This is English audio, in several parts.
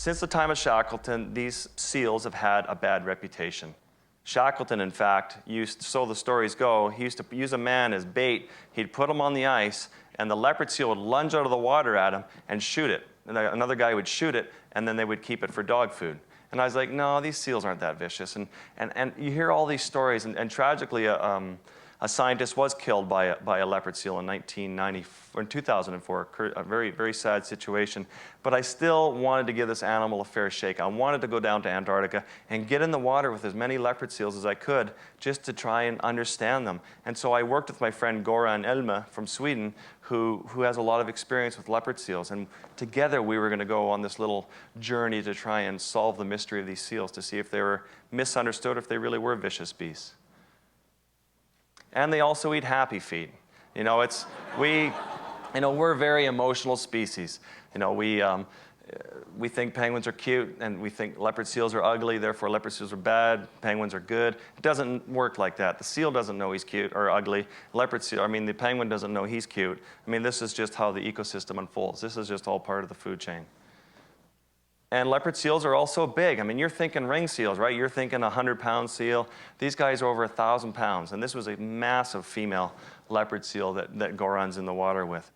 Since the time of Shackleton, these seals have had a bad reputation. Shackleton, in fact, so the stories go, he used to use a man as bait. He'd put him on the ice, and the leopard seal would lunge out of the water at him and shoot it. And another guy would shoot it, and then they would keep it for dog food. And I was like, no, these seals aren't that vicious. And you hear all these stories, and tragically, a scientist was killed by a leopard seal in 2004, a very, very sad situation. But I still wanted to give this animal a fair shake. I wanted to go down to Antarctica and get in the water with as many leopard seals as I could, just to try and understand them. And so I worked with my friend Goran Elme from Sweden, who has a lot of experience with leopard seals. And together we were going to go on this little journey to try and solve the mystery of these seals, to see if they were misunderstood, if they really were vicious beasts. And they also eat happy feet. You know, we're a very emotional species. You know, we think penguins are cute, and we think leopard seals are ugly, therefore leopard seals are bad, penguins are good. It doesn't work like that. The seal doesn't know he's cute or ugly. The penguin doesn't know he's cute. I mean, this is just how the ecosystem unfolds. This is just all part of the food chain. And leopard seals are also big. I mean, you're thinking ring seals, right? You're thinking a 100-pound seal. These guys are over 1,000 pounds. And this was a massive female leopard seal that Goran's in the water with.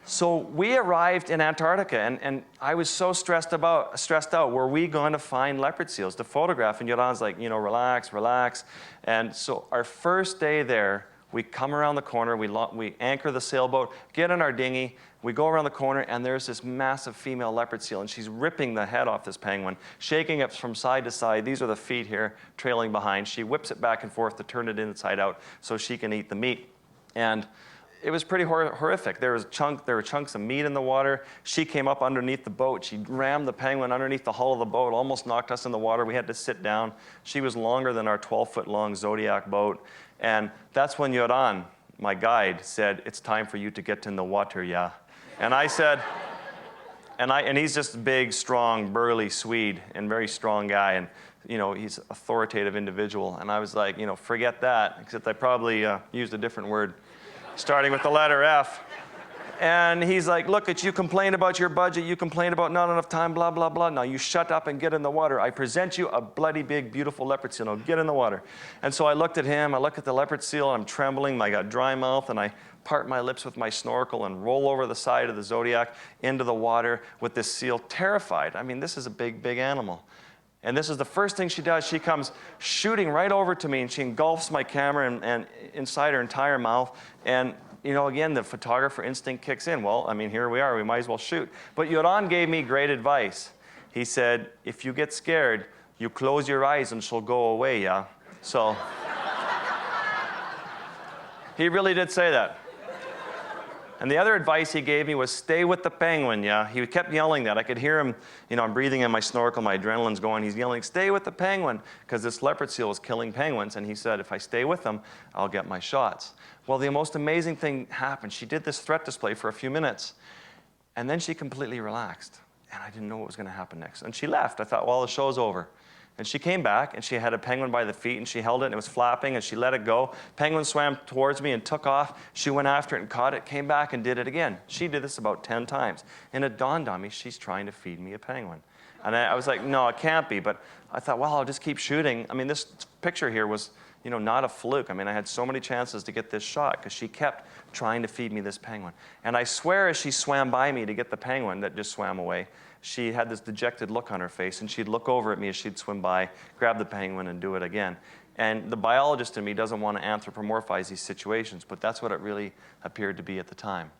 So we arrived in Antarctica, and I was so stressed out. Were we going to find leopard seals to photograph? And Joran's like, relax, relax. And so our first day there, we come around the corner, we anchor the sailboat, get in our dinghy, we go around the corner, and there's this massive female leopard seal, and she's ripping the head off this penguin, shaking it from side to side. These are the feet here, trailing behind. She whips it back and forth to turn it inside out so she can eat the meat. And it was pretty horrific. There were chunks of meat in the water. She came up underneath the boat. She rammed the penguin underneath the hull of the boat, almost knocked us in the water. We had to sit down. She was longer than our 12-foot-long Zodiac boat. And that's when Joran, my guide, said, "It's time for you to get in the water, yeah." And I said, and he's just a big, strong, burly Swede, and very strong guy, and he's an authoritative individual. And I was like, forget that, except I probably used a different word, starting with the letter F. And he's like, look, you complain about your budget, you complain about not enough time, blah, blah, blah. Now you shut up and get in the water. I present you a bloody big, beautiful leopard seal. Now get in the water. And so I looked at him, I looked at the leopard seal, and I'm trembling. I got dry mouth, and I part my lips with my snorkel and roll over the side of the Zodiac into the water with this seal, terrified. I mean, this is a big, big animal. And this is the first thing she does. She comes shooting right over to me, and she engulfs my camera and inside her entire mouth. And again, the photographer instinct kicks in. Well, I mean, here we are. We might as well shoot. But Joran gave me great advice. He said, if you get scared, you close your eyes and she'll go away, yeah? So he really did say that. And the other advice he gave me was stay with the penguin, yeah? He kept yelling that. I could hear him, I'm breathing in my snorkel, my adrenaline's going. He's yelling, stay with the penguin, because this leopard seal was killing penguins. And he said, if I stay with them, I'll get my shots. Well, the most amazing thing happened. She did this threat display for a few minutes, and then she completely relaxed. And I didn't know what was going to happen next. And she left. I thought, well, the show's over. And she came back, and she had a penguin by the feet, and she held it, and it was flapping, and she let it go. Penguin swam towards me and took off. She went after it and caught it, came back and did it again. She did this about 10 times. And it dawned on me, she's trying to feed me a penguin. And I was like, no, it can't be. But I thought, well, I'll just keep shooting. I mean, this picture here was, not a fluke. I mean, I had so many chances to get this shot because she kept trying to feed me this penguin. And I swear as she swam by me to get the penguin that just swam away, she had this dejected look on her face, and she'd look over at me as she'd swim by, grab the penguin, and do it again. And the biologist in me doesn't want to anthropomorphize these situations, but that's what it really appeared to be at the time.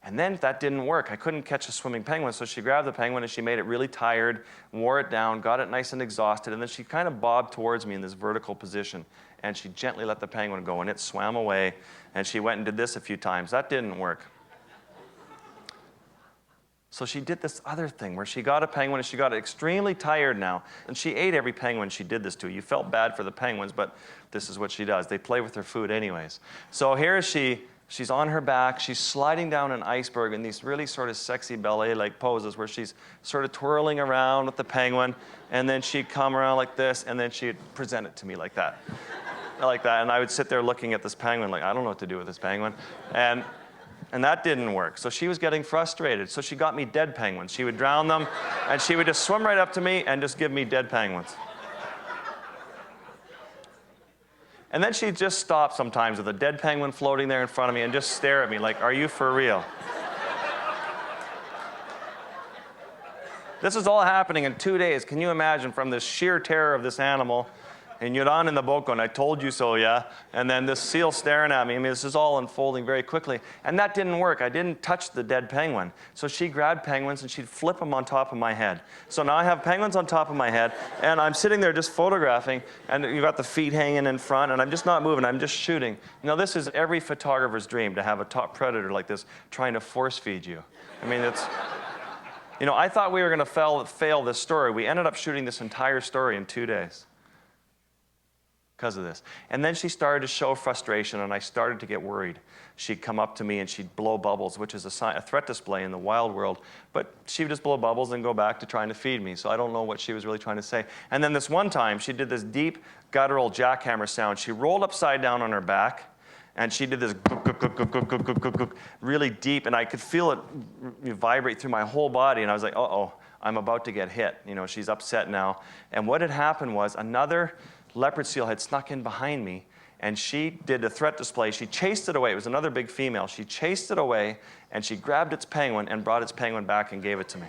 And then that didn't work. I couldn't catch a swimming penguin, so she grabbed the penguin, and she made it really tired, wore it down, got it nice and exhausted, and then she kind of bobbed towards me in this vertical position, and she gently let the penguin go, and it swam away, and she went and did this a few times. That didn't work. So she did this other thing where she got a penguin, and she got extremely tired now, and she ate every penguin she did this to. You felt bad for the penguins, but this is what she does. They play with their food anyways. So here she's on her back, she's sliding down an iceberg in these really sort of sexy ballet-like poses where she's sort of twirling around with the penguin, and then she'd come around like this, and then she'd present it to me like that. Like that, and I would sit there looking at this penguin like, I don't know what to do with this penguin. And that didn't work. So she was getting frustrated. So she got me dead penguins. She would drown them, and she would just swim right up to me and just give me dead penguins. And then she'd just stop sometimes with a dead penguin floating there in front of me and just stare at me like, are you for real? This is all happening in 2 days. Can you imagine, from this sheer terror of this animal, and you're on in the boat going, I told you so, yeah? And then this seal staring at me. I mean, this is all unfolding very quickly. And that didn't work. I didn't touch the dead penguin. So she grabbed penguins and she'd flip them on top of my head. So now I have penguins on top of my head, and I'm sitting there just photographing, and you've got the feet hanging in front, and I'm just not moving. I'm just shooting. Now, this is every photographer's dream, to have a top predator like this trying to force feed you. I mean, it's... You know, I thought we were going to fail this story. We ended up shooting this entire story in 2 days because of this. And then she started to show frustration, and I started to get worried. She'd come up to me and she'd blow bubbles, which is a threat display in the wild world. But she would just blow bubbles and go back to trying to feed me. So I don't know what she was really trying to say. And then this one time, she did this deep, guttural jackhammer sound. She rolled upside down on her back, and she did this really deep, and I could feel it vibrate through my whole body, and I was like, uh-oh, I'm about to get hit. You know, she's upset now. And what had happened was another leopard seal had snuck in behind me, and she did a threat display. She chased it away. It was another big female. She chased it away, and she grabbed its penguin and brought its penguin back and gave it to me.